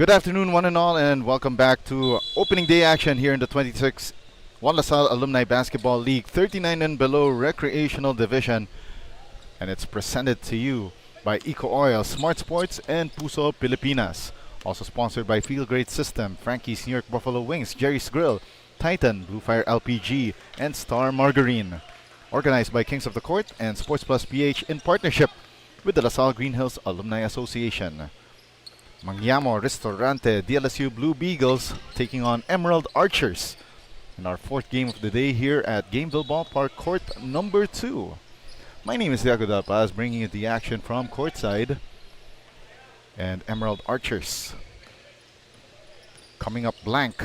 Good afternoon, one and all, and welcome back to opening day action here in the 26th Salle Alumni Basketball League 39 and below recreational division. And it's presented to you by EcoOil, Smart Sports, and Puso Pilipinas. Also sponsored by Feel Great System, Frankie's New York Buffalo Wings, Jerry's Grill, Titan, Blue Fire LPG, and Star Margarine. Organized by Kings of the Court and Sports Plus PH in partnership with the LaSalle Green Hills Alumni Association. Mangyamo Restaurante, DLSU Blue Beagles taking on Emerald Archers in our fourth game of the day here at Gameville Ballpark, court number 2. My name is Diego Del Paz, bringing you the action from courtside. And Emerald Archers coming up blank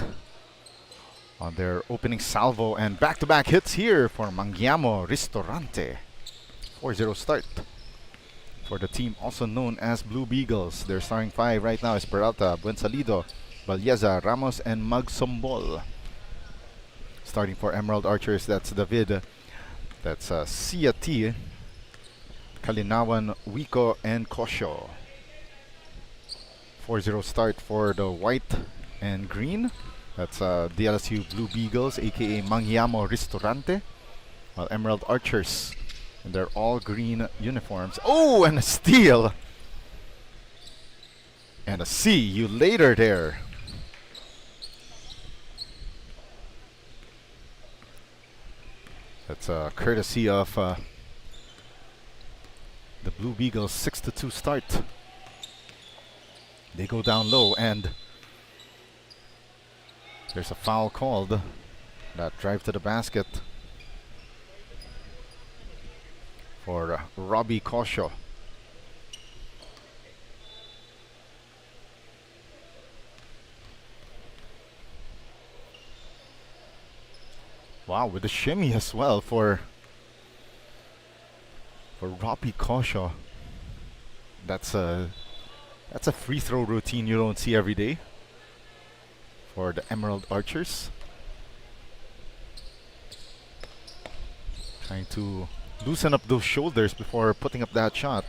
on their opening salvo, and back-to-back hits here for Mangyamo Restaurante. 4-0 start for the team also known as Blue Beagles. Their starting five right now is Peralta, Buensalido, Balyeza, Ramos, and Magsombol. Starting for Emerald Archers, that's David, that's Siati, Kalinawan, Wico, and Kosho. 4-0 start for the white and green. That's DLSU Blue Beagles, aka Mangyamo Restaurante, while Emerald Archers in their all-green uniforms. Oh, and a steal! And a see you later there. That's courtesy of the Blue Beagles 6-2 start. They go down low, and there's a foul called. That drive to the basket for Robbie Kosho. Wow, with the shimmy as well for Robbie Kosho. That's a free throw routine you don't see every day for the Emerald Archers. Trying to loosen up those shoulders before putting up that shot.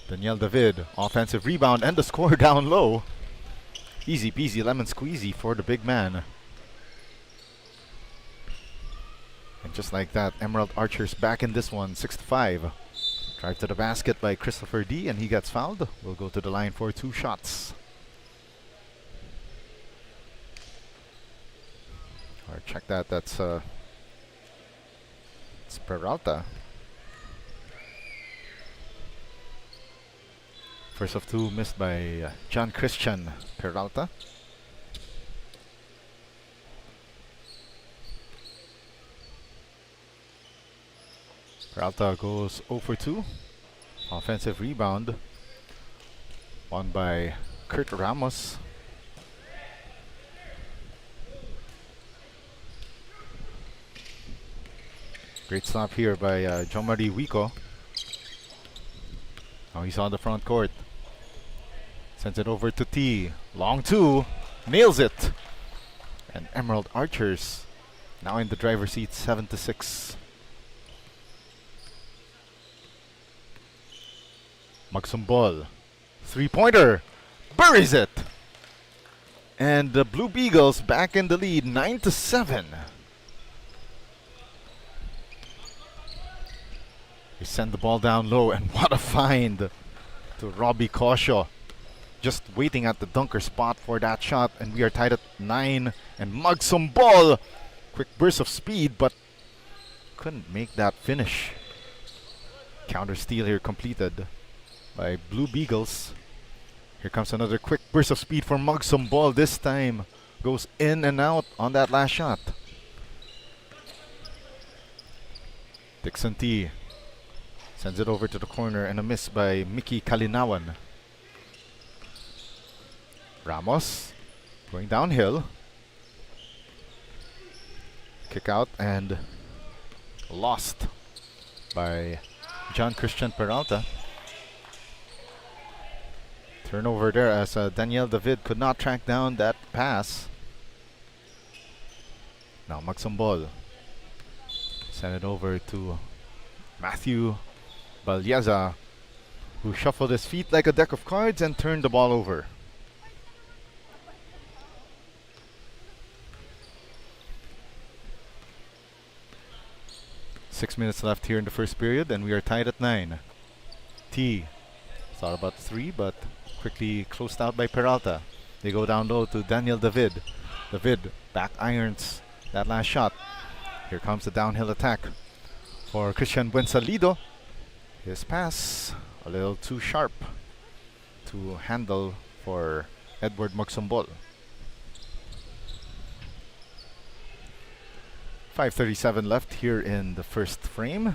Daniel David, offensive rebound, and the score down low. Easy peasy lemon squeezy for the big man. And just like that, Emerald Archers back in this one, 6-5. Drive to the basket by Christopher D, and he gets fouled. We'll go to the line for 2 shots. Or check that, that's it's Peralta. First of 2 missed by John Christian Peralta. Peralta goes 0 for 2. Offensive rebound won by Kurt Ramos. Great stop here by Jomari Wico. Now he's on the front court. Sends it over to T. Long 2. Nails it. And Emerald Archers now in the driver's seat, 7-6. Magsombol. 3-pointer. Buries it. And the Blue Beagles back in the lead, 9-7. They send the ball down low, and what a find to Robbie Kosho. Just waiting at the dunker spot for that shot, and we are tied at 9. And Magsombol, quick burst of speed, but couldn't make that finish. Counter steal here completed by Blue Beagles. Here comes another quick burst of speed for Magsombol. This time goes in and out on that last shot. Dixon T sends it over to the corner, and a miss by Mickey Kalinawan. Ramos going downhill. Kick out and lost by John Christian Peralta. Turnover there as Daniel David could not track down that pass. Now Magsombol send it over to Matthew Balyeza, who shuffled his feet like a deck of cards and turned the ball over. 6 minutes left here in the first period, and we are tied at 9. T. Thought about 3, but quickly closed out by Peralta. They go down low to Daniel David. David back irons that last shot. Here comes the downhill attack for Christian Buensalido. His pass a little too sharp to handle for Edward Magsombol. 5:37 left here in the first frame.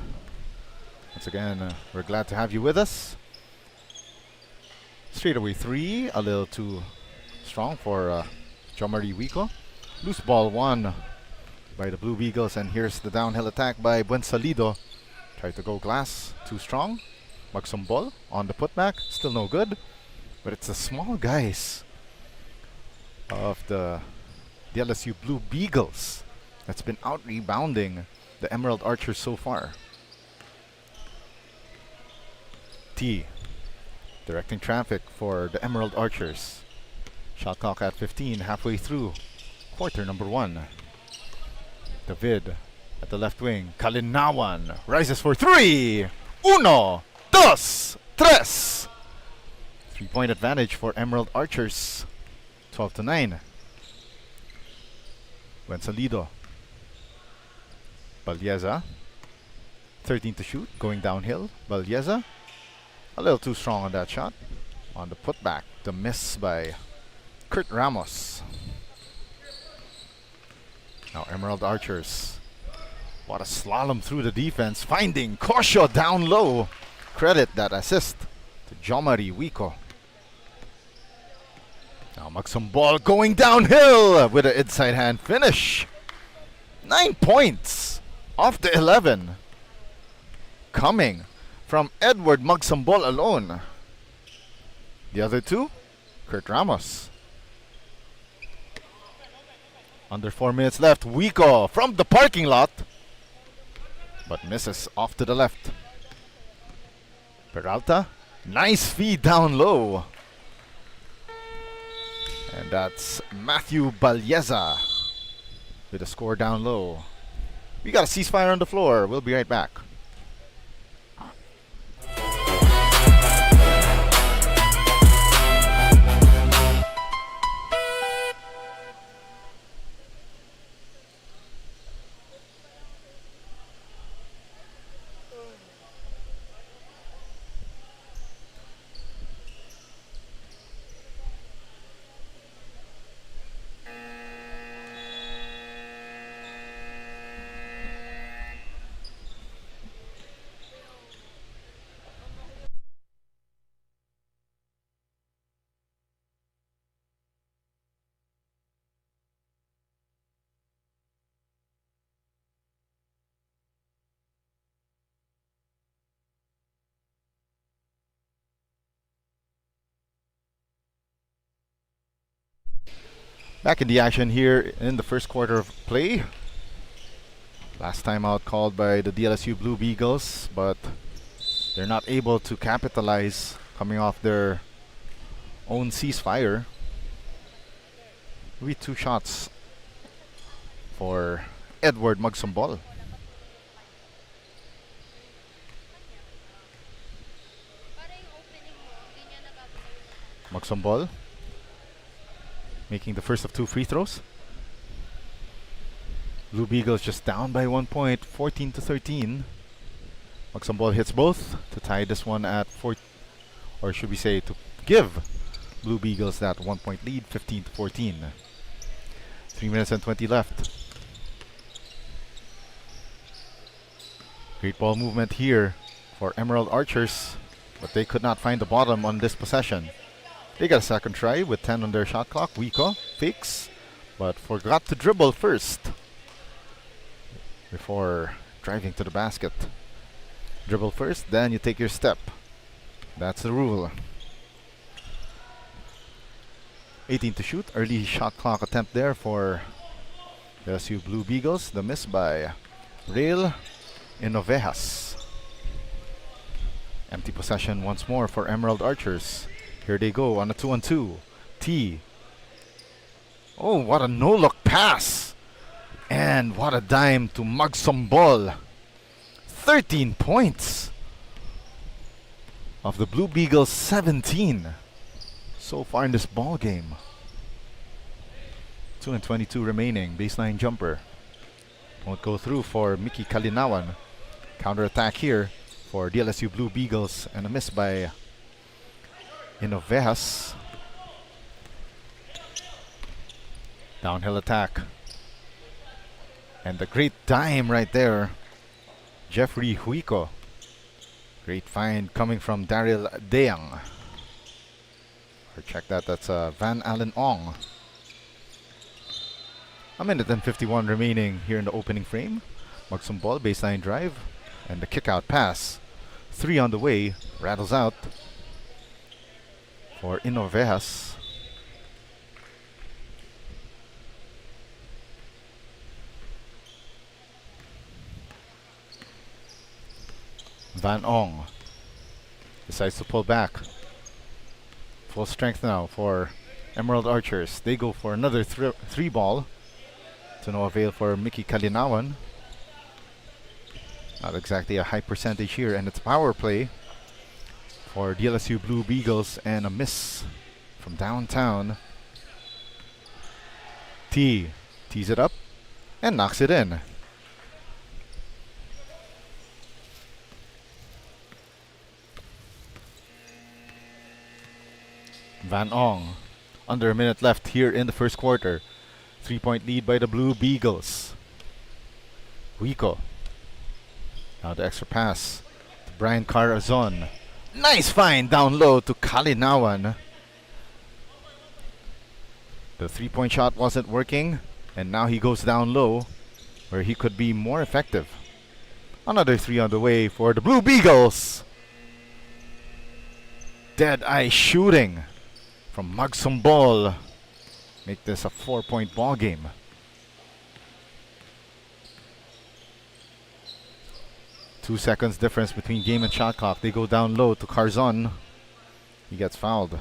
Once again, we're glad to have you with us. Straightaway 3, a little too strong for Jomari Wico. Loose ball 1 by the Blue Beagles, and here's the downhill attack by Buensalido. Tried to go glass, too strong. Magsombol on the putback, still no good. But it's the small guys of the DLSU Blue Beagles that's been out rebounding the Emerald Archers so far. T directing traffic for the Emerald Archers. Shot clock at 15, halfway through quarter number 1. David at the left wing. Kalinawan rises for 3. Uno, dos, tres. 3-point advantage for Emerald Archers. 12-9. Buensalido. Balyeza. 13 to shoot, going downhill. Balyeza. A little too strong on that shot. On the putback, the miss by Kurt Ramos. Now Emerald Archers. What a slalom through the defense, finding Kosho down low. Credit that assist to Jomari Wico. Now Magsombol going downhill with an inside hand finish. 9 points off the 11. Coming from Edward Magsombol alone. The other 2, Kurt Ramos. Under 4 minutes left, Wico from the parking lot, but misses off to the left. Peralta, nice feed down low. And that's Matthew Balyeza with a score down low. We got a ceasefire on the floor. We'll be right back. Back in the action here in the first quarter of play. Last time out called by the DLSU Blue Beagles, but they're not able to capitalize coming off their own ceasefire. Maybe 2 shots for Edward Magsombol. Magsombol making the first of 2 free throws. Blue Beagles just down by 1 point, 14-13. Magsombol hits both to tie this one at 4, or should we say to give Blue Beagles that 1 point lead, 15-14. 3 minutes and 20 left. Great ball movement here for Emerald Archers, but they could not find the bottom on this possession. They got a second try with 10 on their shot clock. Wico fakes, but forgot to dribble first before driving to the basket. Dribble first, then you take your step. That's the rule. 18 to shoot. Early shot clock attempt there for LSU Blue Beagles. The miss by Rail Inovejas. Empty possession once more for Emerald Archers. Here they go on a 2-on-2. T. Oh, what a no-look pass. And what a dime to Magsombol. 13 points of the Blue Beagles, 17 so far in this ball game. 2:22 remaining. Baseline jumper won't go through for Mickey Kalinawan. Counter attack here for DLSU Blue Beagles, and a miss by Inovejas. Downhill attack. And the great dime right there. Jeffrey Huico. Great find coming from Daryl Deang. Or check that, that's Van Allen Ong. A minute and 51 remaining here in the opening frame. Magsum ball, baseline drive, and the kick out pass. 3 on the way, rattles out for Inovejas. Van Ong decides to pull back. Full strength now for Emerald Archers. They go for another 3 ball. To no avail for Mickey Kalinawan. Not exactly a high percentage here, and it's power play for DLSU Blue Beagles, and a miss from downtown. Tees it up and knocks it in. Van Ong, under a minute left here in the first quarter. 3-point lead by the Blue Beagles. Rico. Now the extra pass to Brian Carazon. Nice find down low to Kalinawan. The 3-point shot wasn't working, and now he goes down low where he could be more effective. Another 3 on the way for the Blue Beagles. Dead eye shooting from Magsum Ball. Make this a 4-point ball game. Two seconds difference between game and shot clock. They go down low to Carzon. He gets fouled.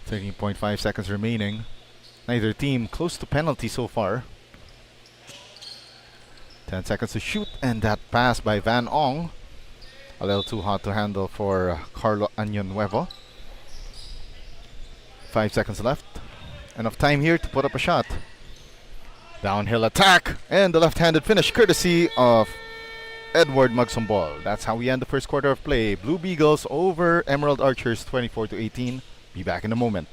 13.5 seconds remaining. Neither team close to penalty so far. 10 seconds to shoot, and that pass by Van Ong. A little too hot to handle for Carlo Añonuevo. 5 seconds left. Enough time here to put up a shot. Downhill attack, and the left-handed finish courtesy of Edward Magsum Ball. That's how we end the first quarter of play. Blue Beagles over Emerald Archers 24-18. Be back in a moment.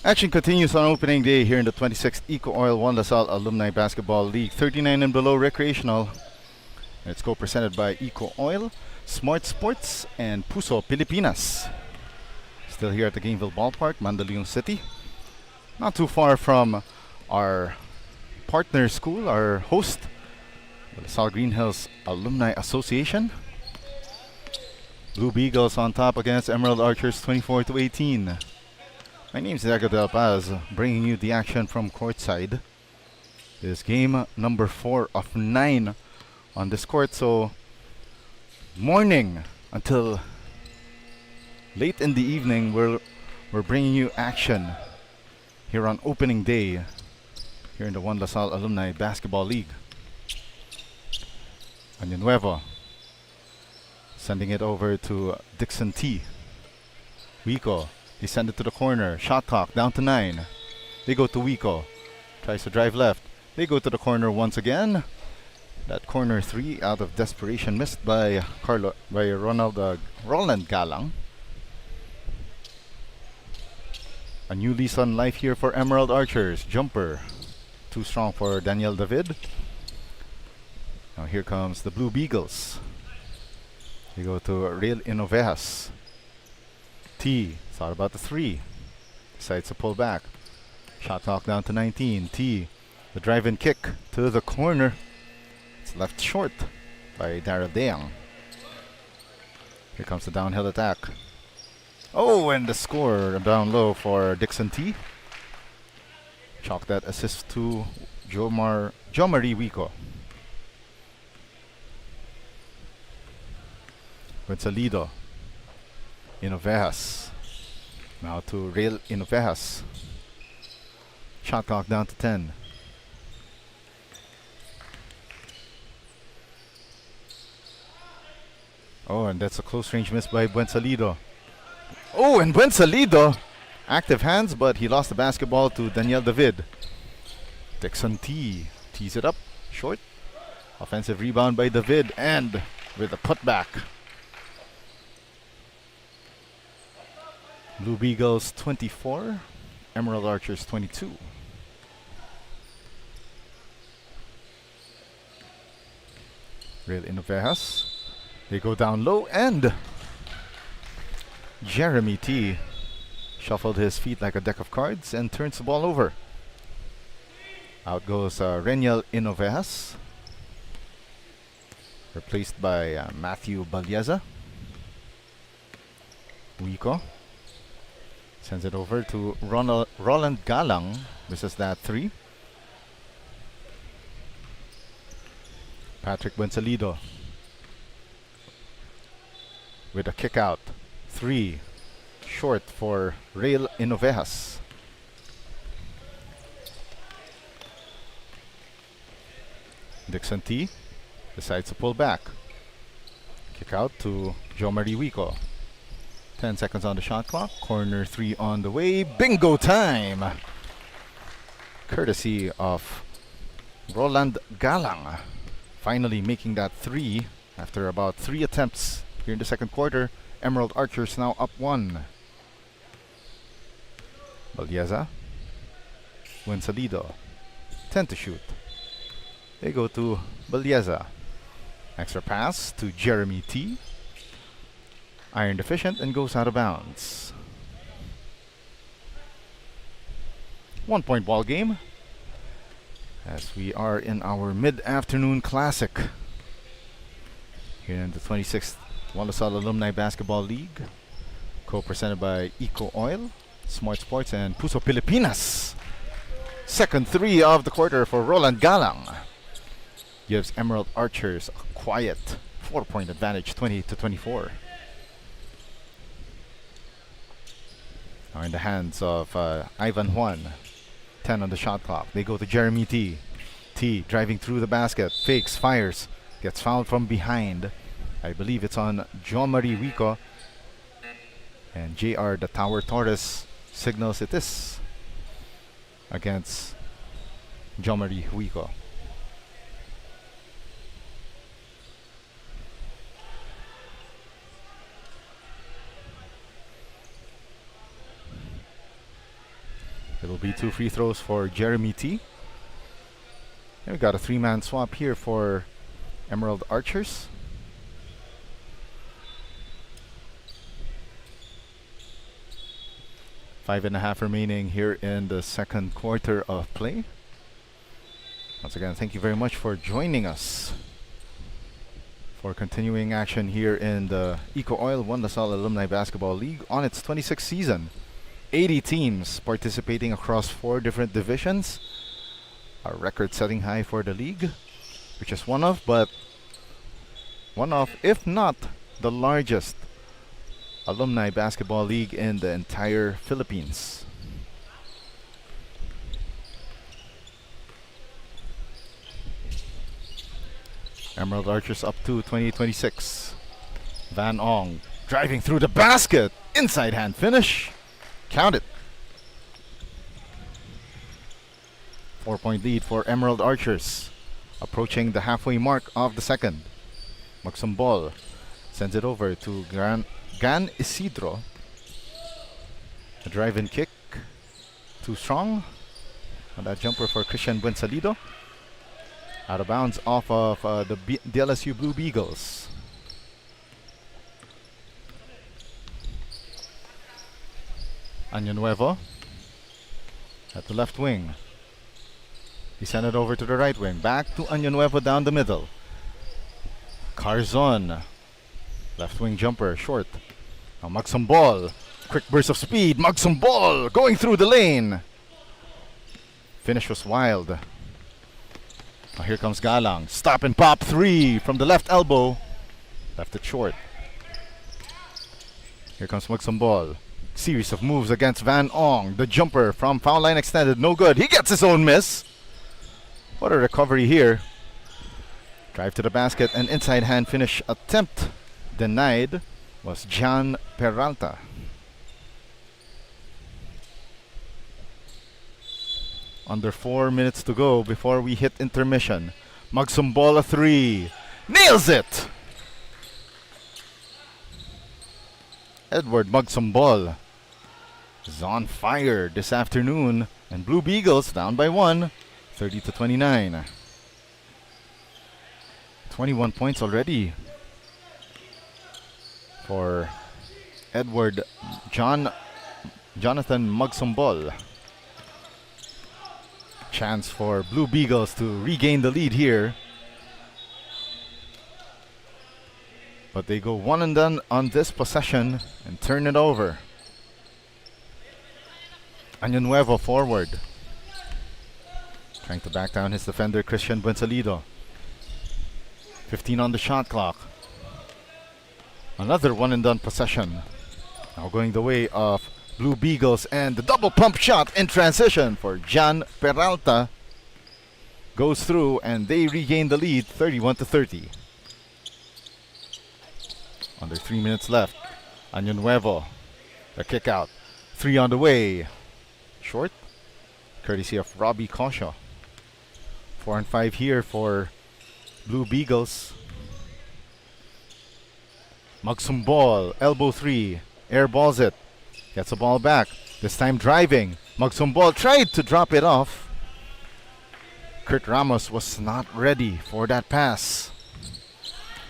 Action continues on opening day here in the 26th EcoOil One LaSalle Alumni Basketball League 39 and below recreational. It's co-presented by EcoOil, Smart Sports, and Puso Pilipinas. Still here at the Gameville Ballpark, Mandaluyong City. Not too far from our partner school, our host, the LaSalle Green Hills Alumni Association. Blue Beagles on top against Emerald Archers 24-18. My name is Diego Del Paz, bringing you the action from courtside. This is game number 4 of 9 on this court, so morning until late in the evening, we're bringing you action here on opening day here in the One LaSalle Alumni Basketball League. Añonuevo sending it over to Dixon T. Rico. They send it to the corner. Shot clock down to 9. They go to Wico. Tries to drive left. They go to the corner once again. That corner 3 out of desperation missed by Roland Galang. A new lease on life here for Emerald Archers. Jumper. Too strong for Daniel David. Now here comes the Blue Beagles. They go to Real Inovejas. T. Thought about the 3. Decides to pull back. Shot clock down to 19. T. The drive-in kick to the corner. It's left short by Daryl Deang. Here comes the downhill attack. Oh, and the score down low for Dixon T. Chalk that assist to Jomari Wico. Salido. Inovejas. Now to Real Inovejas. Shot clock down to 10. Oh, and that's a close range miss by Buensalido. Oh, and Buensalido! Active hands, but he lost the basketball to Daniel David. Dixon T. Tees it up. Short. Offensive rebound by David, and with a putback. Blue Beagles 24. Emerald Archers 22. Real Inovejas. They go down low, and Jeremy T shuffled his feet like a deck of cards and turns the ball over. Out goes Reniel Inovejas, replaced by Matthew Balieza. Wico sends it over to Roland Galang. Misses that 3. Patrick Buensalido with a kick out. 3. Short for Real Inovejas. Dixon T decides to pull back. Kick out to Jomari Wico. 10 seconds on the shot clock. Corner 3 on the way. Bingo time! Courtesy of Roland Galang. Finally making that 3 after about 3 attempts here in the second quarter. Emerald Archers now up 1. Balieza. Buensalido. 10 to shoot. They go to Balieza. Extra pass to Jeremy T. Iron deficient and goes out of bounds. 1 point ball game as we are in our mid-afternoon classic here in the 26th Salle Alumni Basketball League, co-presented by EcoOil, Smart Sports, and Puso Pilipinas. Second 3 of the quarter for Roland Galang gives Emerald Archers a quiet 4-point advantage, 20-24. Now in the hands of Ivan Juan. 10 on the shot clock. They go to Jeremy T. T driving through the basket, fakes, fires, gets fouled from behind. I believe it's on Jomari Wico. And JR the Tower Torres signals it is against Jomari Wico. It'll be 2 free throws for Jeremy T. And we got a 3-man swap here for Emerald Archers. 5.5 remaining here in the second quarter of play. Once again, thank you very much for joining us for continuing action here in the EcoOil Salle Alumni Basketball League on its 26th season. 80 teams participating across 4 different divisions. A record-setting high for the league, which is one of, if not the largest alumni basketball league in the entire Philippines. Emerald Archers up to 2026. Van Ong driving through the basket. Inside hand finish. Count it. 4-point lead for Emerald Archers. Approaching the halfway mark of the second. Magsumbol sends it over to Gan Isidro. A drive-in kick. Too strong. On that jumper for Christian Buensalido. Out of bounds off of the DLSU Blue Beagles. Año Nuevo at the left wing. He sent it over to the right wing. Back to Año Nuevo down the middle. Carzon. Left wing jumper, short. Now Magsumbol. Quick burst of speed. Magsumbol going through the lane. Finish was wild. Now here comes Galang. Stop and pop 3 from the left elbow. Left it short. Here comes Magsumbol. Series of moves against Van Ong. The jumper from foul line extended. No good. He gets his own miss. What a recovery here. Drive to the basket and inside hand finish attempt denied was John Peralta. Under 4 minutes to go before we hit intermission. Magsumbol a 3. Nails it! Edward Magsumbol is on fire this afternoon. And Blue Beagles down by 1. 30-29. 21 points already for Jonathan Magsumbol. Chance for Blue Beagles to regain the lead here. But they go one and done on this possession and turn it over. Año Nuevo forward. Trying to back down his defender, Christian Buensalido. 15 on the shot clock. Another one and done possession. Now going the way of Blue Beagles, and the double pump shot in transition for Jan Peralta goes through, and they regain the lead 31-30. Under 3 minutes left. Año Nuevo. The kick out. 3 on the way. Short. Courtesy of Robbie Kosho. 4 and 5 here for Blue Beagles. Magsumbol, elbow 3, airballs it, gets the ball back, this time driving. Magsumbol tried to drop it off. Kurt Ramos was not ready for that pass.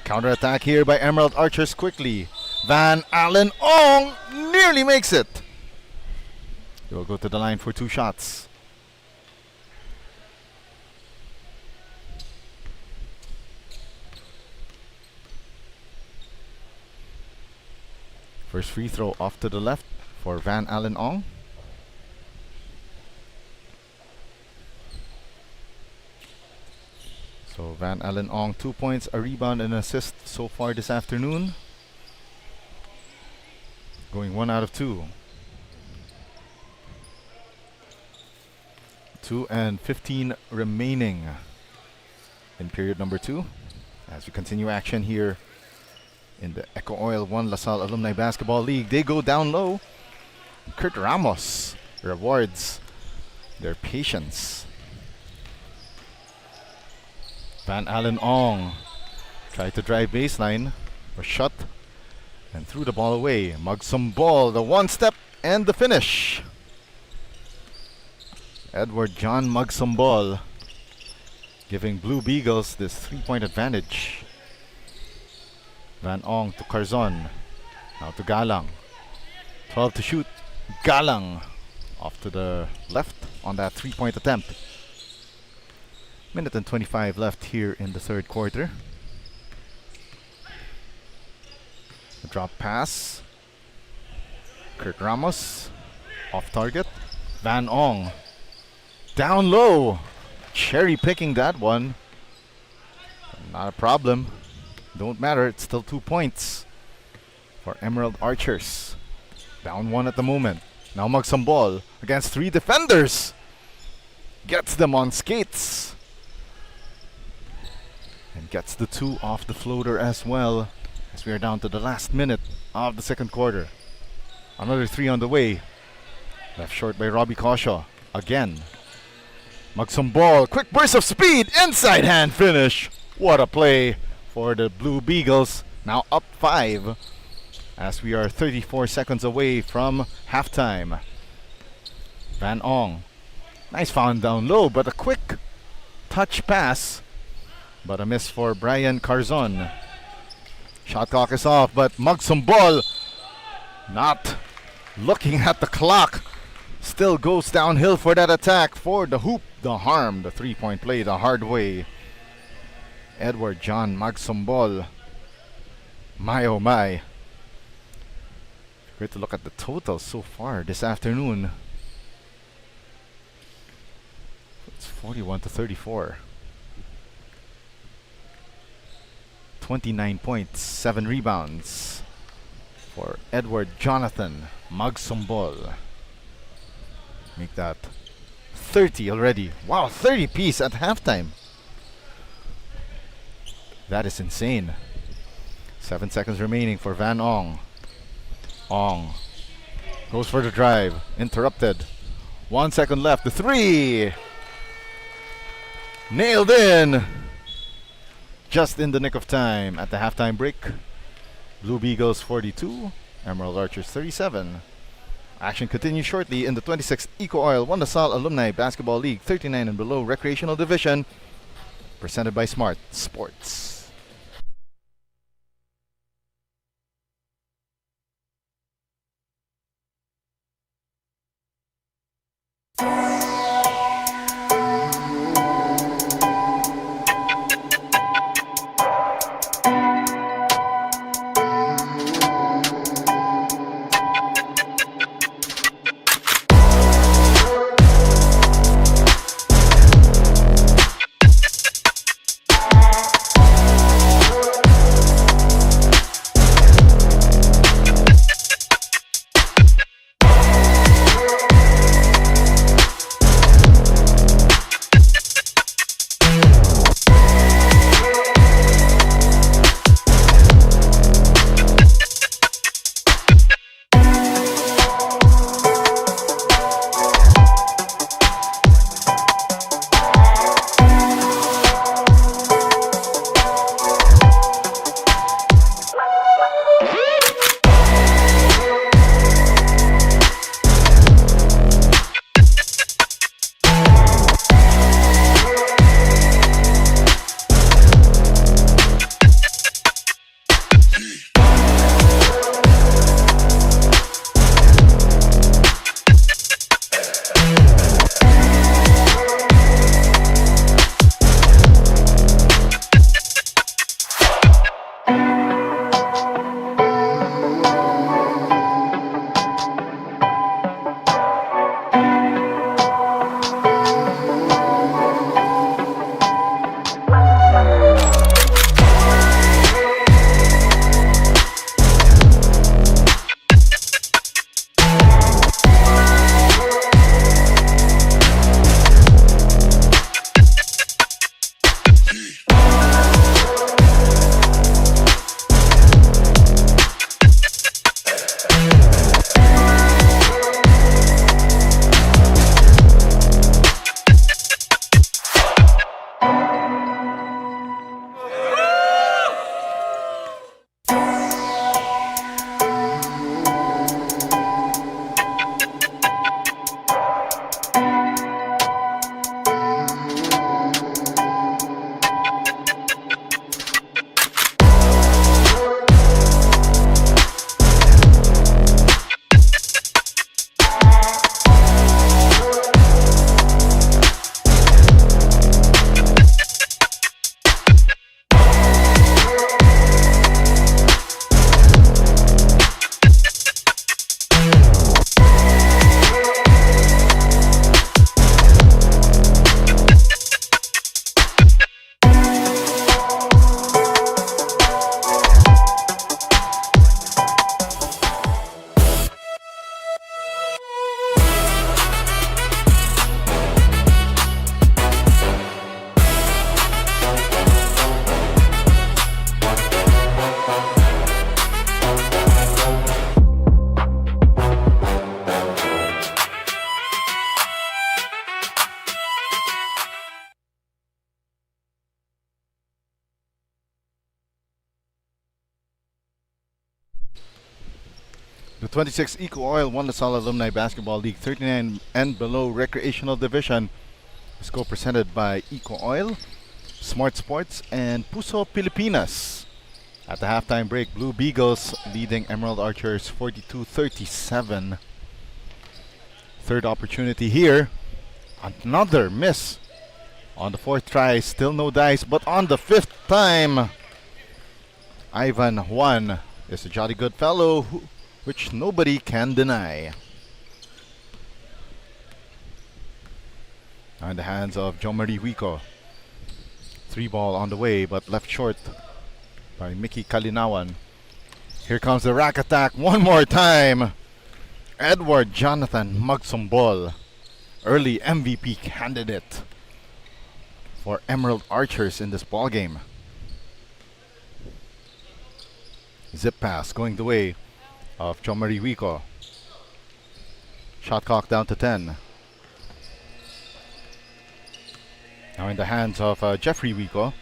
Counter-attack here by Emerald Archers quickly. Van Allen Ong nearly makes it. He will go to the line for 2 shots. First free throw off to the left for Van Allen Ong. So Van Allen Ong, 2 points, a rebound, and an assist so far this afternoon. Going 1 out of 2. 2 and 15 remaining in period number 2. As we continue action here in the EcoOil 1 LaSalle Alumni Basketball League. They go down low. Kurt Ramos rewards their patience. Van Allen Ong tried to drive baseline, was shut, and threw the ball away. Magsumbol, the 1-step and the finish. Edward John Magsumbol giving Blue Beagles this 3-point advantage. Van Ong to Carzon. Now to Galang. 12 to shoot. Galang off to the left on that 3-point attempt. Minute and 25 left here in the third quarter. A drop pass. Kurt Ramos off target. Van Ong down low. Cherry picking that one. Not a problem. Don't matter, it's still 2 points for Emerald Archers. Down 1 at the moment. Now Magsumbol against 3 defenders. Gets them on skates. And gets the 2 off the floater as well, as we are down to the last minute of the second quarter. Another 3 on the way. Left short by Robbie Cosio. Again. Magsumbol. Quick burst of speed. Inside hand finish. What a play for the Blue Beagles. Now up 5 as we are 34 seconds away from halftime. Van Ong. Nice found down low, but a quick touch pass. But a miss for Brian Carzon. Shot clock is off, but Magsumbol not looking at the clock. Still goes downhill for that attack for the hoop, the harm, the 3-point play the hard way. Edward John Magsumbol. My oh my. Great to look at the total so far this afternoon. It's 41-34. 29 points, 7 rebounds for Edward Jonathan Magsumbol. Make that 30 already. Wow, 30 piece at halftime. That is insane. 7 seconds remaining for Van Ong. Ong goes for the drive. Interrupted. 1 second left. The 3. Nailed in. Just in the nick of time at the halftime break. Blue Beagles 42. Emerald Archers 37. Action continues shortly in the 26th EcoOil Salle Alumni Basketball League 39 and below Recreational Division. Presented by Smart Sports. The 26 EcoOil One LaSalle Alumni Basketball League 39 and below recreational division is co-presented by EcoOil, Smart Sports, and Puso Pilipinas. At the halftime break, Blue Beagles leading Emerald Archers 42-37. Third opportunity here. Another miss on the fourth try. Still no dice, but on the fifth time, Ivan Juan is a jolly good fellow, which nobody can deny. Now in the hands of John Marie Wico. 3-ball on the way, but left short by Mickey Kalinawan. Here comes the rack attack one more time. Edward Jonathan Magsumbol, early MVP candidate for Emerald Archers in this ball game. Zip pass going the way of John Marie Wico. Shot clock down to 10. Now in the hands of Jeffrey Wico.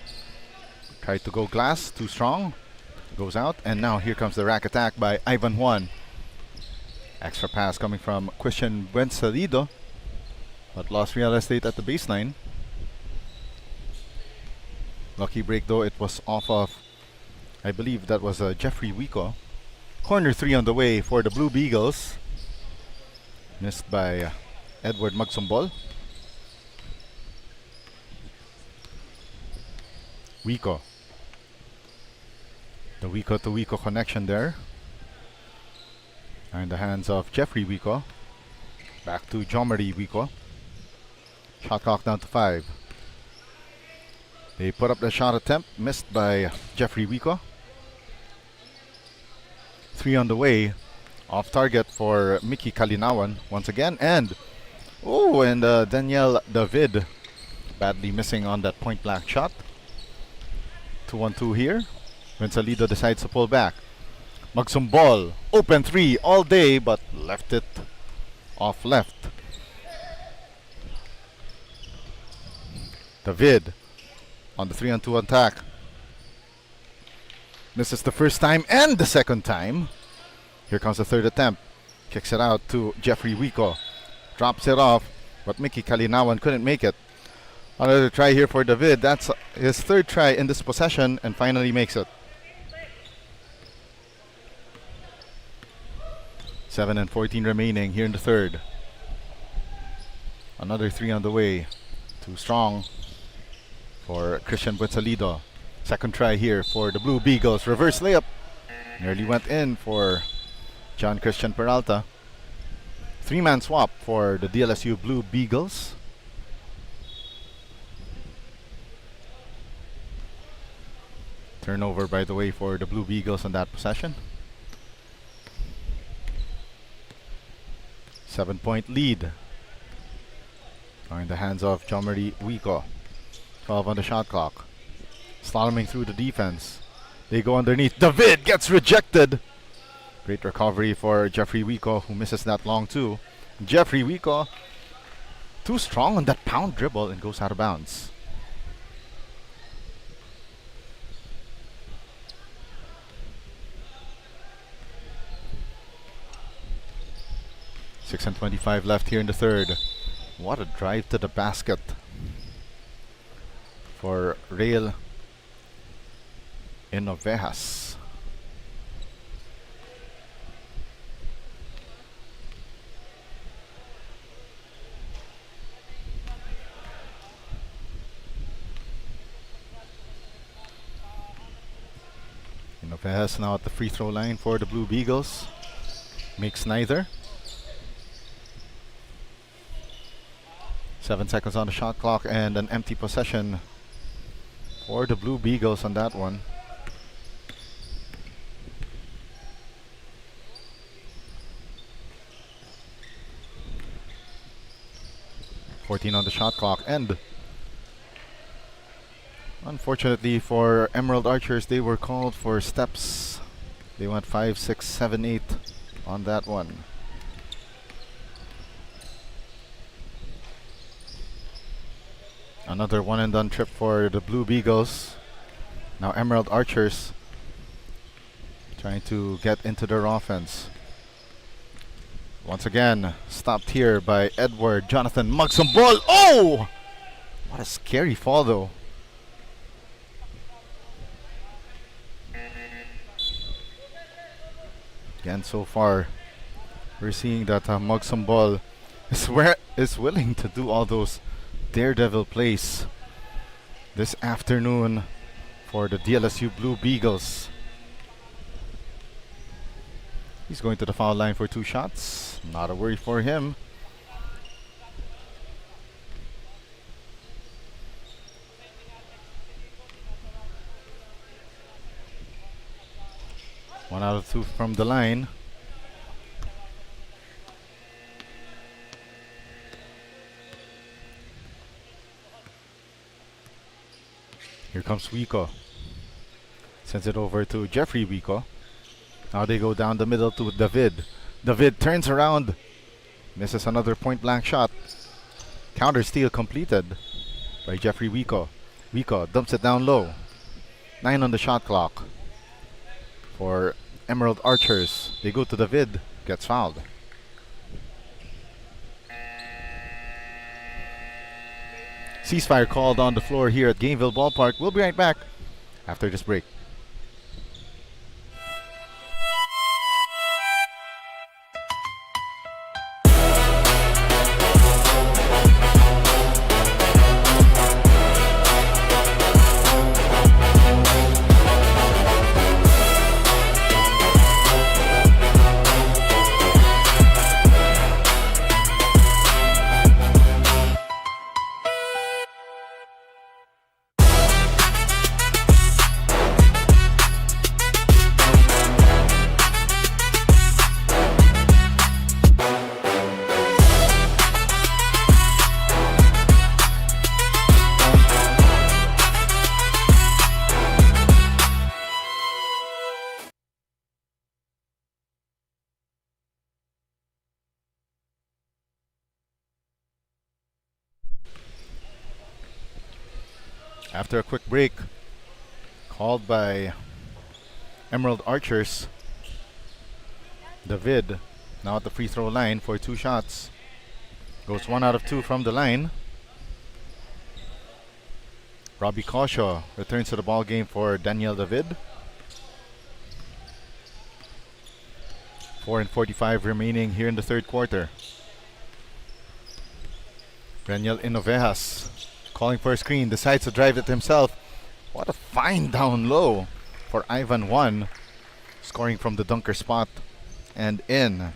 Tried to go glass, too strong. Goes out, and now here comes the rack attack by Ivan Juan. Extra pass coming from Christian Buensalido, but lost real estate at the baseline. Lucky break though, it was off of, I believe that was Jeffrey Wico. Corner 3 on the way for the Blue Beagles. Missed by Edward Magsumbol. Wico. The Wico to Wico connection there. In the hands of Jeffrey Wico. Back to John Marie Wico. Shot clock down to 5. They put up the shot attempt, missed by Jeffrey Wico. 3 on the way. Off target for Mickey Kalinawan once again. And Daniel David badly missing on that point blank shot. 2-1-2 here. Buensalido decides to pull back. Magsumbol, open 3 all day, but left it off left. David on the 3-on-2 attack. Misses the first time and the second time. Here comes the third attempt. Kicks it out to Jeffrey Wico. Drops it off, but Mickey Kalinawan couldn't make it. Another try here for David. That's his third try in this possession, and finally makes it. 7:14 remaining here in the third. Another 3 on the way. Too strong for Christian Buensalido. Second try here for the Blue Beagles. Reverse layup. Nearly went in for John Christian Peralta. 3-man swap for the DLSU Blue Beagles. Turnover, by the way, for the Blue Beagles on that possession. 7-point lead. Now in the hands of John Marie Wico. 12 on the shot clock. Slaloming through the defense. They go underneath. David gets rejected. Great recovery for Jeffrey Wico, who misses that long too. Jeffrey Wico, too strong on that pound dribble and goes out of bounds. Six and 25 left here in the third. What a drive to the basket for Rael Inovejas. Inovejas now at the free throw line for the Blue Beagles. Makes neither. 7 seconds on the shot clock and an empty possession for the Blue Beagles on that one. .14 on the shot clock, and unfortunately for Emerald Archers, they were called for steps. They went 5, 6, 7, 8 on that one. Another one and done trip for the Blue Beagles. Now Emerald Archers trying to get into their offense. Once again, stopped here by Edward. Jonathan mugs some ball. Oh! What a scary fall though. Again, so far, we're seeing that Mugsum Ball is willing to do all those daredevil plays this afternoon for the DLSU Blue Beagles. He's going to the foul line for 2 shots. Not a worry for him. One out of 2 from the line. Here comes Wico. Sends it over to Jeffrey Wico. Now they go down the middle to David. David turns around. Misses another point blank shot. Counter steal completed by Jeffrey Wico. Wico dumps it down low. 9 on the shot clock for Emerald Archers. They go to David. Gets fouled. Ceasefire called on the floor here at Gameville Ballpark. We'll be right back after this break. After a quick break called by Emerald Archers, David now at the free throw line for 2 shots. Goes 1 out of 2 from the line. Robbie Kosho returns to the ball game for Daniel David. 4:45 remaining here in the third quarter. Daniel Inovejas calling for a screen, decides to drive it himself. What a fine down low for Ivan 1. Scoring from the dunker spot and in.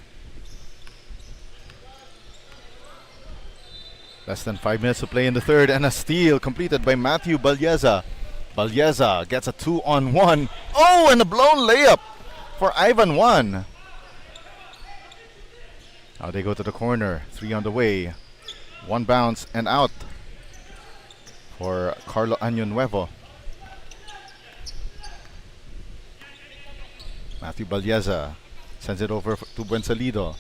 Less than 5 minutes to play in the third, and a steal completed by Matthew Balyeza. Balyeza gets a 2-on-1. Oh, and a blown layup for Ivan 1. Now they go to the corner. 3 on the way. 1 bounce and out for Carlo Año Nuevo. Matthew Balyeza sends it over to Buensalido.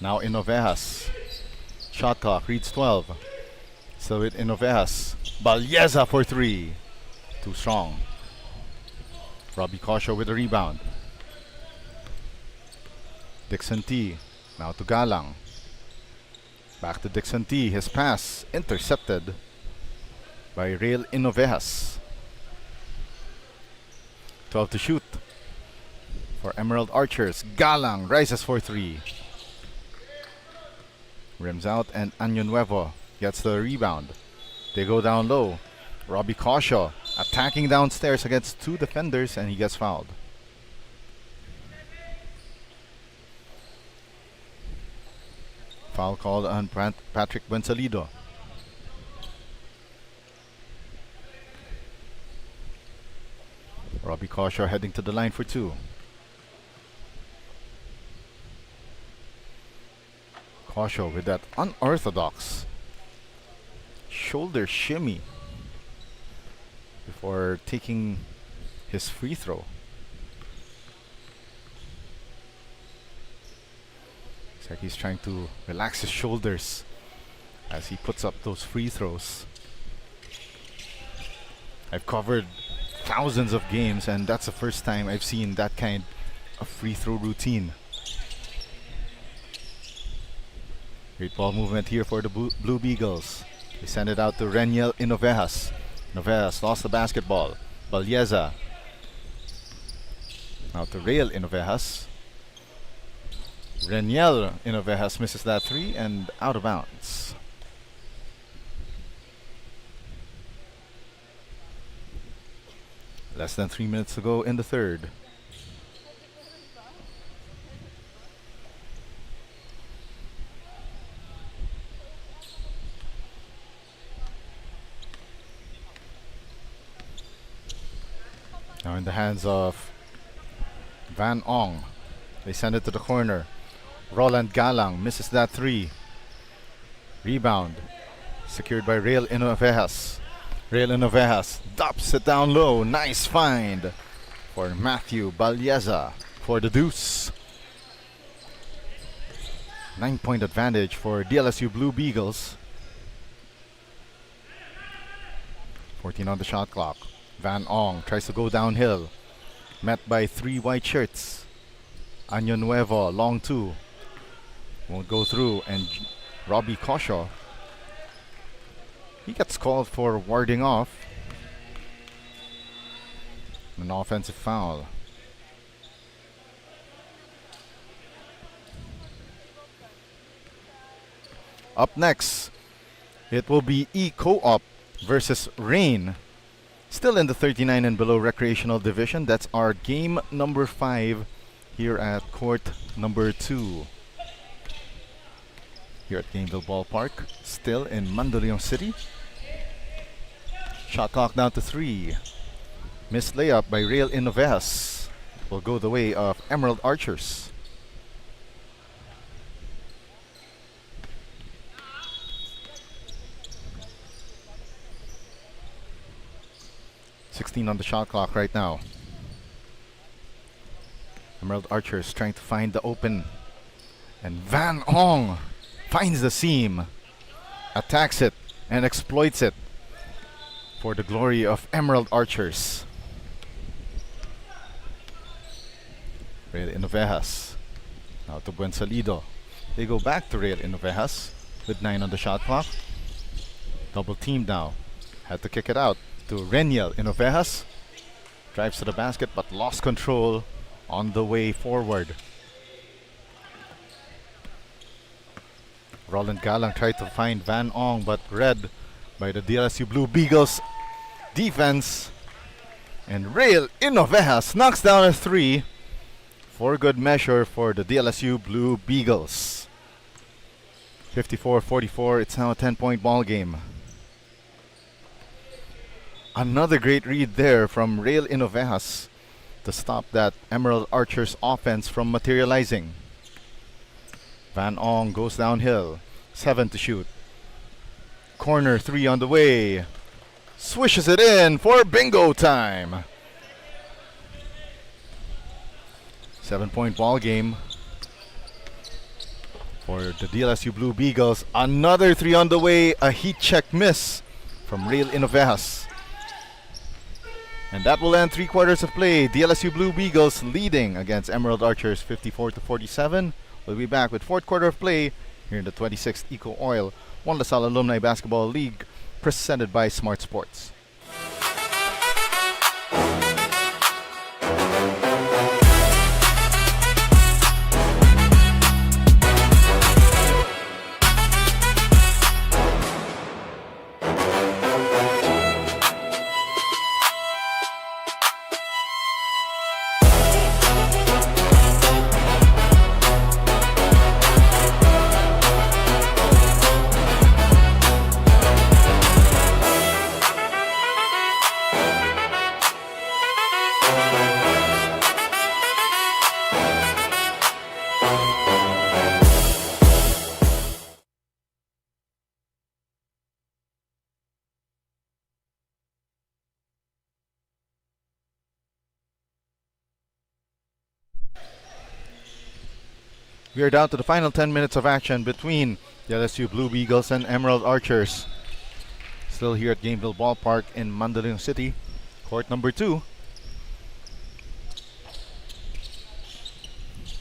Now Inovejas. Shot clock reads 12. Still with Inovejas. Balyeza for 3. Too strong. Robbie Kosho with a rebound. Dixon T. Now to Galang. Back to Dixon T. His pass intercepted by Rael Inovejas. 12 to shoot for Emerald Archers. Galang rises for 3. Rims out and Año Nuevo gets the rebound. They go down low. Robbie Kosho attacking downstairs against 2 defenders, and he gets fouled. Foul called on Patrick Buensalido. Robbie Kosho heading to the line for 2. Kosho with that unorthodox shoulder shimmy before taking his free throw. Looks like he's trying to relax his shoulders as he puts up those free throws. I've covered thousands of games, and that's the first time I've seen that kind of free throw routine. Great ball movement here for the Blue Beagles. They send it out to Reniel Inovejas. Inovejas lost the basketball. Balyeza. Now to Rael Inovejas. Reniel Inovejas misses that three and out of bounds. Less than 3 minutes to go in the third. Now in the hands of Van Ong. They send it to the corner. Roland Galang misses that three. Rebound secured by Rael Inovejas. Rael Inovejas drops it down low. Nice find for Matthew Balyeza for the deuce. 9-point advantage for DLSU Blue Beagles. 14 on the shot clock. Van Ong tries to go downhill. Met by three white shirts. Año Nuevo, long two. Won't go through. And Robbie Kosho, he gets called for warding off. An offensive foul. Up next, it will be EcoOil versus Rain. Still in the 39 and below recreational division. That's our game number 5 here at court number 2. Here at Gameville Ballpark, still in Mandaluyong City. Shot clock down to 3. Missed layup by Rael Inovejas. Will go the way of Emerald Archers. .16 on the shot clock right now. Emerald Archers trying to find the open. And Van Ong finds the seam. Attacks it and exploits it for the glory of Emerald Archers. Rael Inovejas. Now to Buensalido. They go back to Rael Inovejas with 9 on the shot clock. Double team now. Had to kick it out to Reniel Inovejas. Drives to the basket but lost control on the way forward. Roland Galang tried to find Van Ong but read by the DLSU Blue Beagles defense. And Rael Inovejas knocks down a 3 for good measure for the DLSU Blue Beagles. 54-44, it's now a 10-point ball game. Another great read there from Rael Inovejas to stop that Emerald Archers offense from materializing. Van Ong goes downhill. 7 to shoot. Corner 3 on the way. Swishes it in for bingo time. 7-point ball game for the DLSU Blue Beagles. Another 3 on the way. A heat check miss from Rael Inovejas. And that will end 3 quarters of play. DLSU Blue Beagles leading against Emerald Archers 54-47. We'll be back with 4th quarter of play here in the 26th EcoOil One LaSalle Alumni Basketball League presented by Smart Sports. We are down to the final 10 minutes of action between the LSU Blue Beagles and Emerald Archers. Still here at Gameville Ballpark in Mandaluyong City, court number 2.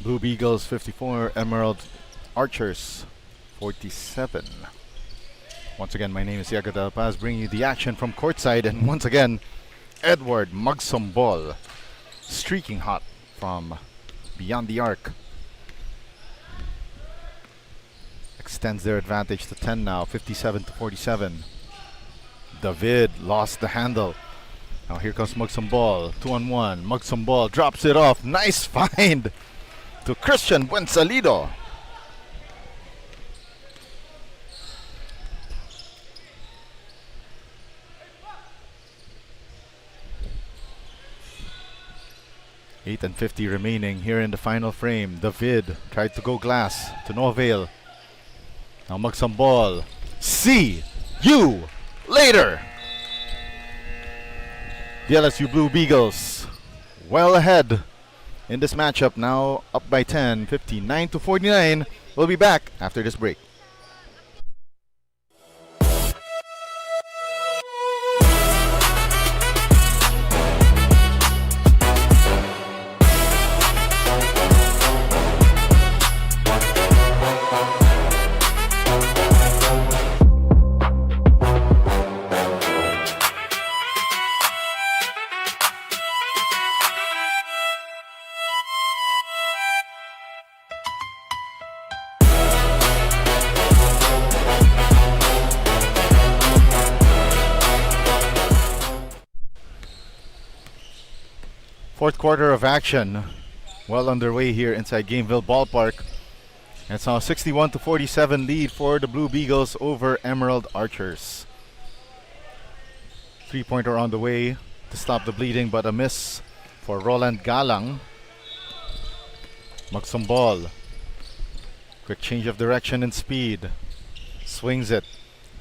Blue Beagles 54, Emerald Archers 47. Once again, my name is Yaga Del Paz, bringing you the action from courtside. And once again, Edward Magsombol streaking hot from beyond the arc. Extends their advantage to 10 now, 57 to 47. David lost the handle. Now here comes Magsombol, 2-on-1. Magsombol drops it off. Nice find to Christian Buensalido. Eight and 50 remaining here in the final frame. David tried to go glass to no avail. Now Magsombol. See you later. DLSU Blue Beagles well ahead in this matchup, now up by 10, 59 to 49. We'll be back after this break. Fourth quarter of action, well underway here inside Gameville Ballpark. And it's now a 61 to 47 lead for the Blue Beagles over Emerald Archers. Three-pointer on the way to stop the bleeding, but a miss for Roland Galang. Magsombol, quick change of direction and speed, swings it.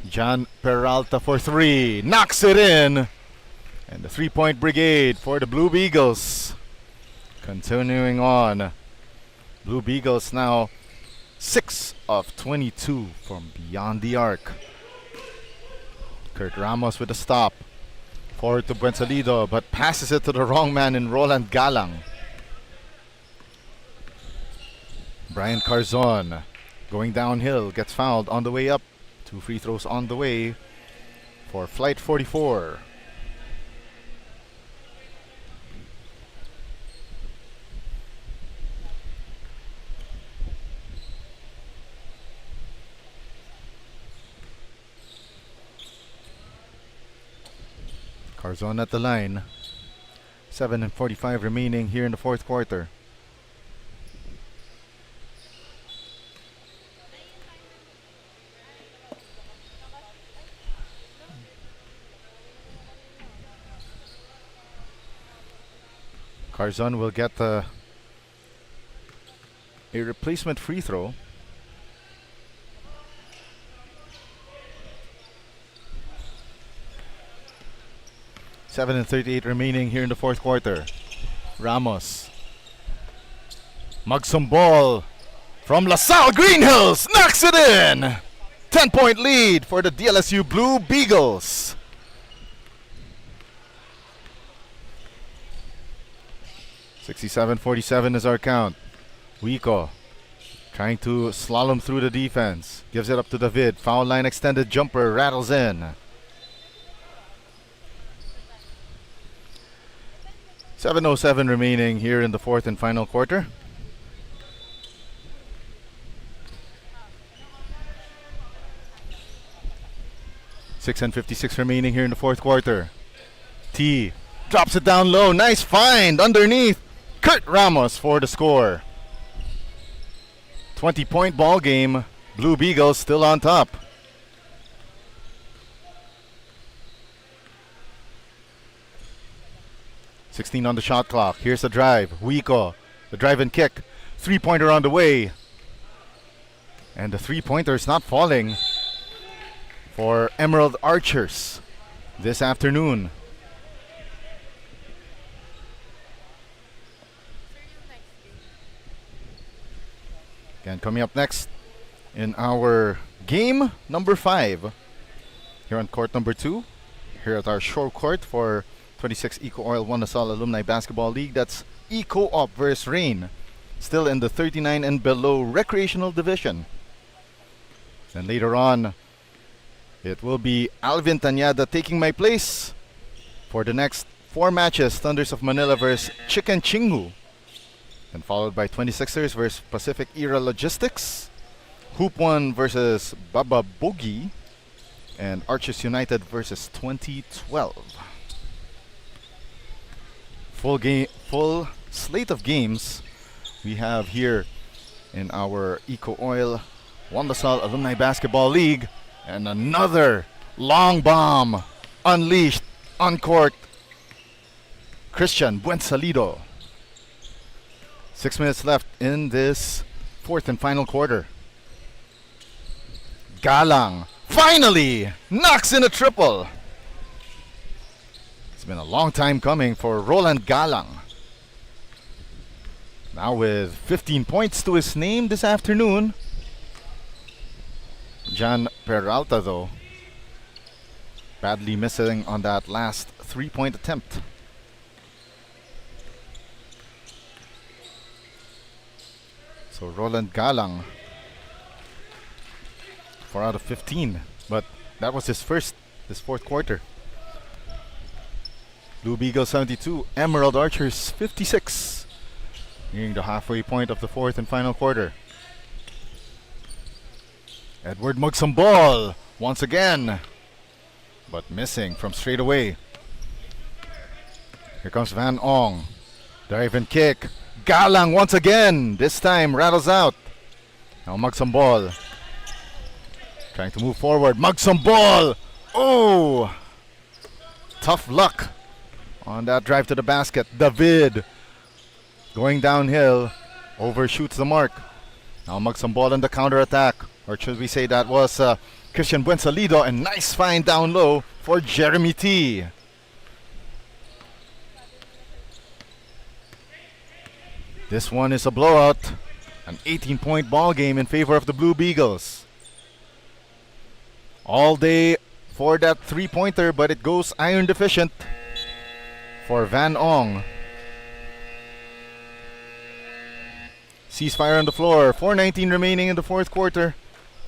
John Peralta for three, knocks it in. And the three-point brigade for the Blue Beagles. Continuing on. Blue Beagles now 6 of 22 from beyond the arc. Kurt Ramos with a stop. Forward to Buensalido, but passes it to the wrong man in Roland Galang. Brian Carzon going downhill, gets fouled on the way up. 2 free throws on the way for Flight 44. Carzon at the line. 7 and 45 remaining here in the fourth quarter. Carzon will get a replacement free throw. Seven and 38 remaining here in the fourth quarter. Ramos. Magsombol from LaSalle Green Hills knocks it in. 10-point lead for the DLSU Blue Beagles. (67-47) is our count. Wico trying to slalom through the defense. Gives it up to David. Foul line extended jumper rattles in. 7:07 remaining here in the fourth and final quarter. Six and 56 remaining here in the fourth quarter. T drops it down low. Nice find underneath. Kurt Ramos for the score. 20-point ball game. Blue Beagles still on top. (16 on the shot clock. Here's the drive. Wico, the drive and kick. Three-pointer on the way. And the three-pointer is not falling for Emerald Archers this afternoon. Again, coming up next in our game number 5 here on court number 2, here at our shore court for 26 EcoOil 1 Salle Alumni Basketball League. That's EcoOp versus Rain, still in the 39 and below recreational division. And later on, it will be Alvin Tanyada taking my place for the next 4 matches. Thunders of Manila versus Chicken Chingu. And followed by 26ers versus Pacific Era Logistics. Hoop 1 versus Baba Boogie. And Archers United versus 2012. Full slate of games we have here in our EcoOil One Salle Alumni Basketball League. And another long bomb unleashed, uncorked. Christian Buensalido. 6 minutes left in this 4th and final quarter. Galang finally knocks in a triple. It's been a long time coming for Roland Galang. Now with 15 points to his name this afternoon. Jan Peralta, though, badly missing on that last 3-point attempt. So Roland Galang, 4 out of 15, but that was his 4th quarter. Blue Beagles 72, Emerald Archers 56, nearing the halfway point of the 4th and final quarter. Edward Mugsambol once again, but missing from straight away. Here comes Van Ong, drive and kick. Galang once again, this time rattles out. Now Mugsambol trying to move forward. Mugsambol, oh, tough luck on that drive to the basket. David going downhill, overshoots the mark. Now Mugsambol on the counter attack, or should we say that was Christian Buensalido, and nice find down low for Jeremy T. This one is a blowout, an 18-point ball game in favor of the Blue Beagles. All day for that 3-pointer, but it goes iron deficient for Van Ong. Ceasefire on the floor, 4:19 remaining in the 4th quarter.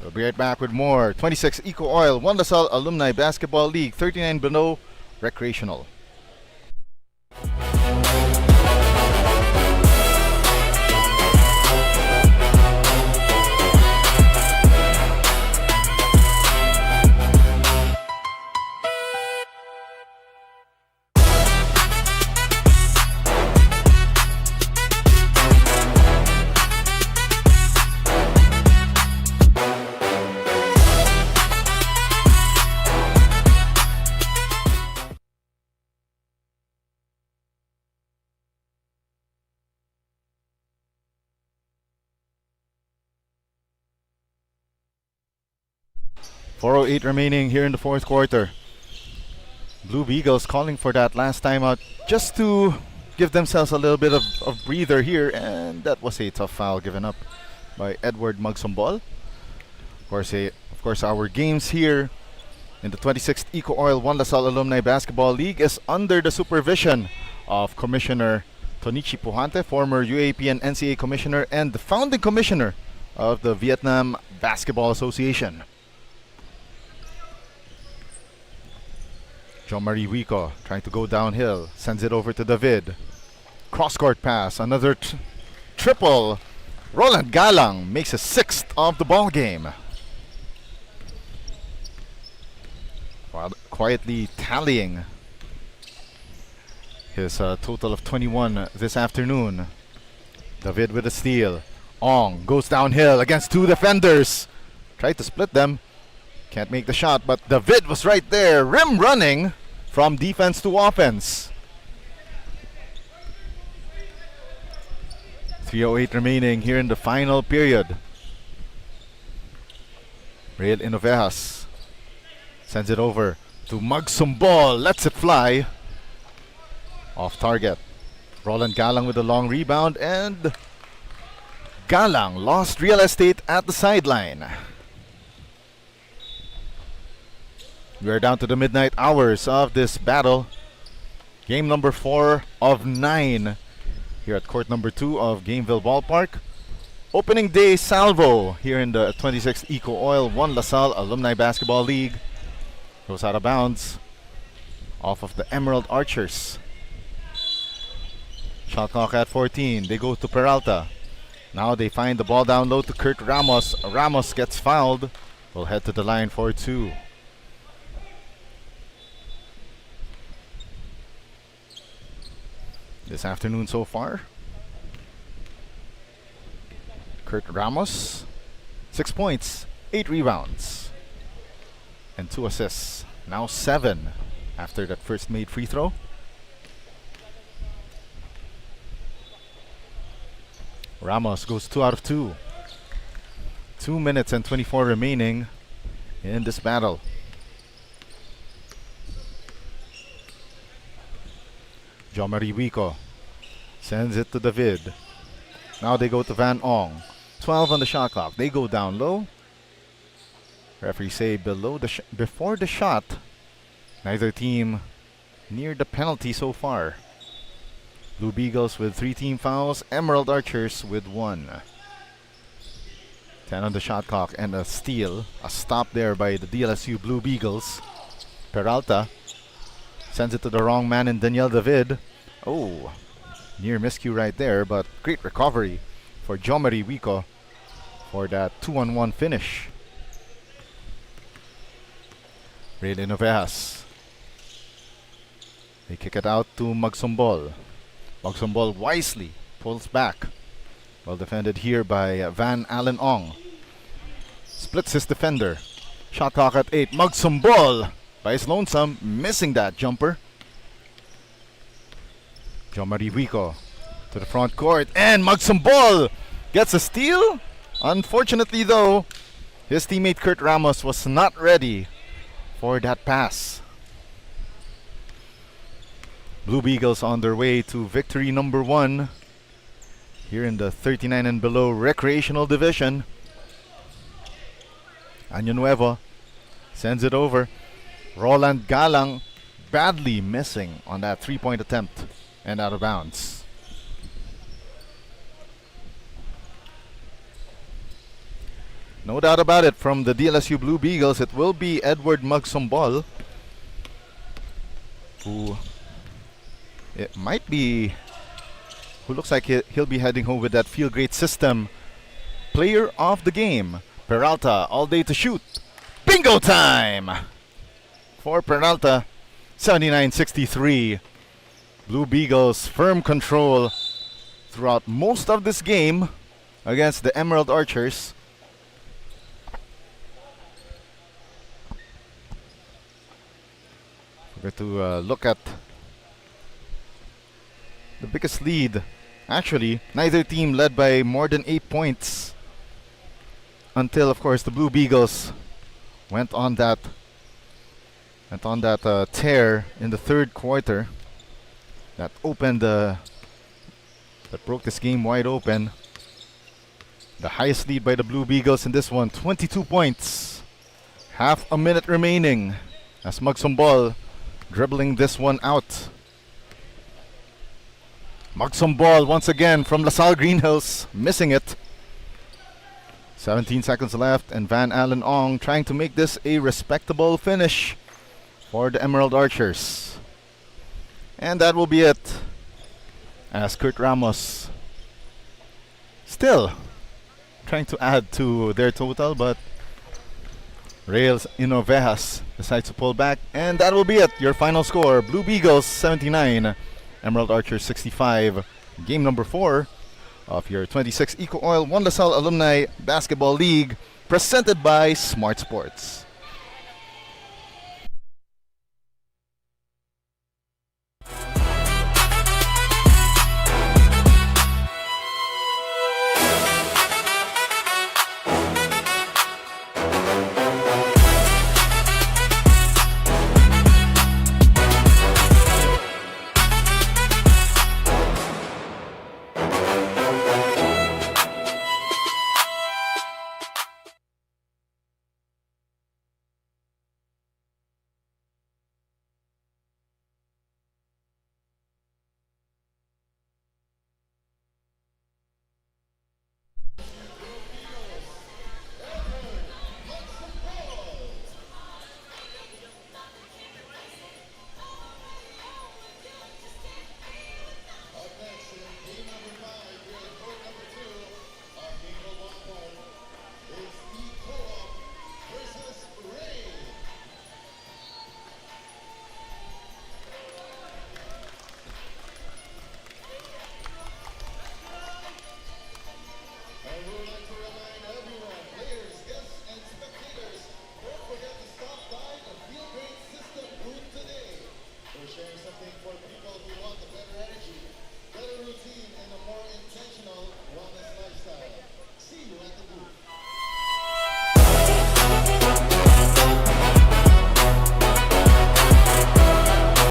We'll be right back with more. 26 EcoOil, One Salle Alumni Basketball League, 39 below, recreational. .408 remaining here in the 4th quarter. Blue Beagles calling for that last timeout just to give themselves a little bit of breather here, and that was a tough foul given up by Edward Mugsambol. Of course, our games here in the 26th EcoOil One Salle Alumni Basketball League is under the supervision of Commissioner Tonichi Puhante, former UAP and NCAA Commissioner and the founding Commissioner of the Vietnam Basketball Association. Jean-Marie Wico trying to go downhill, sends it over to David. Cross-court pass, another triple. Roland Galang makes a 6th of the ball game. While quietly tallying his total of 21 this afternoon. David with a steal. Ong goes downhill against 2 defenders. Tried to split them. Can't make the shot, but David was right there, rim running from defense to offense. 3:08 remaining here in the final period. Rael Inovejas sends it over to Mugsambol, lets it fly. Off target. Roland Galang with a long rebound, and Galang lost real estate at the sideline. We are down to the midnight hours of this battle. Game number 4 of 9 here at court number 2 of Gameville Ballpark. Opening day salvo here in the 26th EcoOil 1 LaSalle Alumni Basketball League. Goes out of bounds off of the Emerald Archers. Shot clock at 14. They go to Peralta. Now they find the ball down low to Kurt Ramos. Ramos gets fouled. Will head to the line for 2. This afternoon so far, Kurt Ramos, 6 points, 8 rebounds, and 2 assists. Now 7 after that first made free throw. Ramos goes 2 out of 2. 2 minutes and 24 remaining in this battle. Jomari Wico sends it to David. Now they go to Van Ong. 12 on the shot clock. They go down low. Referee say before the shot. Neither team near the penalty so far. Blue Beagles with 3 team fouls. Emerald Archers with 1. 10 on the shot clock and a steal. A stop there by the DLSU Blue Beagles. Peralta sends it to the wrong man in Daniel David. Oh, near miscue right there, but great recovery for Jomari Wico for that 2-on-1 finish. Raylin Ovejas. They kick it out to Magsumbol. Magsumbol wisely pulls back. Well defended here by Van Allen Ong. Splits his defender. Shot clock at 8. Magsumbol by his lonesome, missing that jumper. Jomari Wico to the front court, and Magsumbol gets a steal. Unfortunately though, his teammate Kurt Ramos was not ready for that pass. Blue Beagles on their way to victory number 1 here in the 39 and below recreational division. Año Nuevo sends it over. Roland Galang badly missing on that 3-point attempt and out of bounds. No doubt about it, from the DLSU Blue Beagles, it will be Edward Magsumbol, who it might be, who looks like he'll be heading home with that Feel Great System player of the game. Peralta all day to shoot. Bingo time for Peralta. 79-63. Blue Beagles firm control throughout most of this game against the Emerald Archers. We're going to look at the biggest lead. Actually, neither team led by more than 8 points until, of course, the Blue Beagles went on that tear in the third quarter that broke this game wide open. The highest lead by the Blue Beagles in this one, 22 points. Half a minute remaining as Magsumbol dribbling this one out. Magsumbol once again from LaSalle Green Hills, missing it. 17 seconds left, and Van Allen Ong trying to make this a respectable finish for the Emerald Archers. And that will be it, as Kurt Ramos still trying to add to their total, but Rails Inovejas decides to pull back, and that will be it. Your final score: Blue Beagles 79, Emerald Archers 65. Game number 4 of your 26 EcoOil 1 LaSalle Alumni Basketball League, presented by Smart Sports.